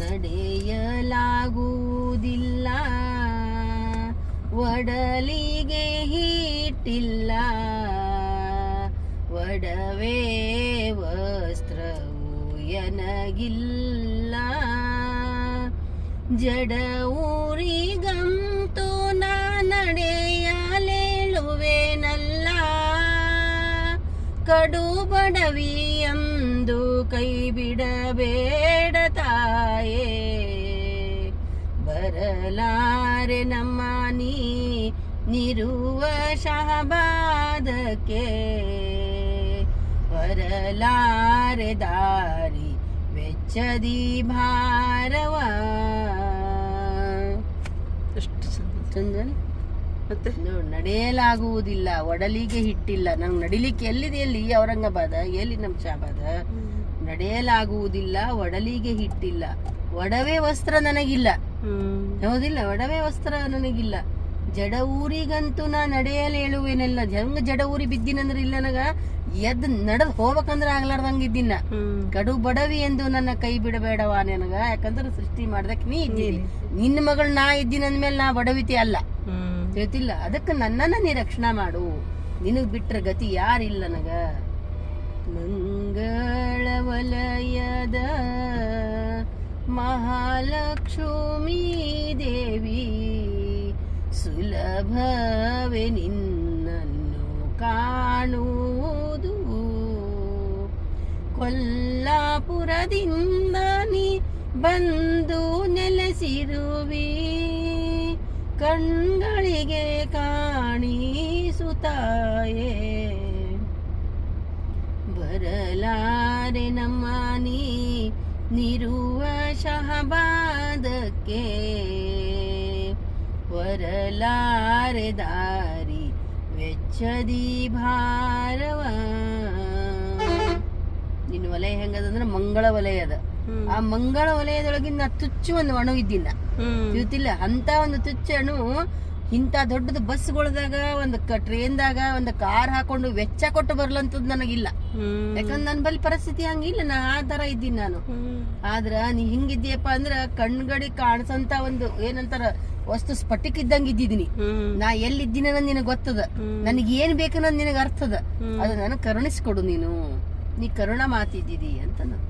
ನಡೆಯಲಾಗುವುದಿಲ್ಲ, ಒಡಲಿಗೆ ಹಿಟ್ಟಿಲ್ಲ, ಒಡವೆ ವಸ್ತ್ರವು ಎನಗಿಲ್ಲ, ಜಡ ಊರಿಗಂತೂ ನಾ ನಡೆಯಲೇಳುವೆನಲ್ಲ, ಕಡು ಬಡವಿ ಎಂದು ಕೈ ಬಿಡಬೇಡ ತಾಯೇ, ಬರಲಾರೆ ನಮ್ಮ ನೀರುವ ಶಹಬಾದಕ್ಕೆ, ಬರಲಾರೆ ದಾರಿ ವೆಚ್ಚದಿ ಭಾರವ. ಎಷ್ಟು ಚಂದ ಮತ್ತೆ ನಡೆಯಲಾಗುವುದಿಲ್ಲ, ಒಡಲಿಗೆ ಹಿಟ್ಟಿಲ್ಲ. ನಂಗೆ ನಡಿಲಿಕ್ಕೆ ಎಲ್ಲಿದೆ, ಎಲ್ಲಿ ಔರಂಗಾಬಾದ, ಎಲ್ಲಿ ನಮ್ಮ ಶಾಬಾದ. ನಡೆಯಲಾಗುವುದಿಲ್ಲ, ಒಡಲಿಗೆ ಹಿಟ್ಟಿಲ್ಲ, ಒಡವೆ ವಸ್ತ್ರ ನನಗಿಲ್ಲ. ಹೌದಿಲ್ಲ, ಒಡವೆ ವಸ್ತ್ರ ನನಗಿಲ್ಲ, ಜಡ ಊರಿಗಂತೂ ನಾ ನಡೆಯಲೇಳುವೇನೆಲ್ಲ. ಹೆಂಗ ಜಡ ಊರಿ ಬಿದ್ದಿನಂದ್ರ ಇಲ್ಲ, ನನಗ ಎದ್ ನಡೆದ್ ಹೋಗ್ಬೇಕಂದ್ರ ಆಗ್ಲಾರ್ದಂಗ ಇದ್ದೀನ. ಕಡು ಬಡವಿ ಎಂದು ನನ್ನ ಕೈ ಬಿಡಬೇಡವಾ ನನಗ, ಯಾಕಂದ್ರ ಸೃಷ್ಟಿ ಮಾಡ್ದಕ್ ನೀ ಇದ್ದೀನಿ. ನಿನ್ನ ಮಗಳು ನಾ ಇದ್ದೀನಿ ಅಂದ್ಮೇಲೆ ನಾ ಬಡವಿತಿ ಅಲ್ಲ, ತಿಳಿತಿಲ್ಲ. ಅದಕ್ಕೆ ನನ್ನನ್ನ ನೀ ರಕ್ಷಣಾ ಮಾಡು, ನಿನಗ್ ಬಿಟ್ರ ಗತಿ ಯಾರಿಲ್ಲ ನನಗ. ಮಂಗಳ ವಲಯದ ಮಹಾಲಕ್ಷ್ಮೀ ದೇವಿ, ಸುಲಭವೇ ನಿನ್ನನ್ನು ಕಾಣುವುದು, ಕೊಲ್ಲಾಪುರದಿಂದ ನೀ ಬಂದು ನೆಲೆಸಿರುವಿ, ಕಣ್ಗಳಿಗೆ ಕಾಣಿಸುತ್ತಾಯೇ, ಬರಲಾರೆ ನಮ್ಮ ನೀರುವ ಶಹಬಾದಕ್ಕೆ, ಹೊರಲಾರೆ ದಾರಿ ವೆಚ್ಚದಿ ಭಾರವ. ನಿನ್ನ ವಲಯ ಹೆಂಗದಂದ್ರೆ ಮಂಗಳ ವಲಯ ಅದ. ಆ ಮಂಗಳ ವಲಯದೊಳಗಿನ ತುಚ್ಚು ಒಂದು ಅಣು ಇದ್ದಿಲ್ಲ, ತಿಳಿತಿಲ್ಲ. ಅಂತ ಒಂದು ತುಚ್ಚ ಅಣು ಇಂತ ದೊಡ್ಡದ ಬಸ್ಗಳದಾಗ, ಒಂದು ಟ್ರೇನ್ದಾಗ ಒಂದು ಕಾರ್ ಹಾಕೊಂಡು ವೆಚ್ಚ ಕೊಟ್ಟು ಬರ್ಲಂತದ್ ನನಗಿಲ್ಲ. ಯಾಕಂದ್ರೆ ನನ್ನ ಬಳಿ ಪರಿಸ್ಥಿತಿ ಹಂಗಿಲ್ಲ, ನಾ ಆ ತರ ಇದ್ದೀನಿ ನಾನು. ಆದ್ರ ನೀ ಹಿಂಗಿದ್ದೀಯಪ್ಪ ಅಂದ್ರ ಕಣ್ಗಡಿ ಕಾಣಿಸಂತ ಒಂದು ಏನಂತಾರ ವಸ್ತು ಸ್ಫಟಿಕ್ ಇದ್ದಂಗ ಇದ್ದಿದ್ದೀನಿ. ನಾ ಎಲ್ಲಿದ್ದೀನಿ ಅನ್ನೋದು ನಿನಗೆ ಗೊತ್ತದ, ನನಗೆ ಏನ್ ಬೇಕನ್ನೋದು ನಿನಗೆ ಅರ್ಥದ. ಅದು ನನಗೆ ಕರುಣಿಸ್ಕೊಡು, ನೀ ಕರುಣ ಮಾತಿದ್ದೀರಿ ಅಂತ ನಾನು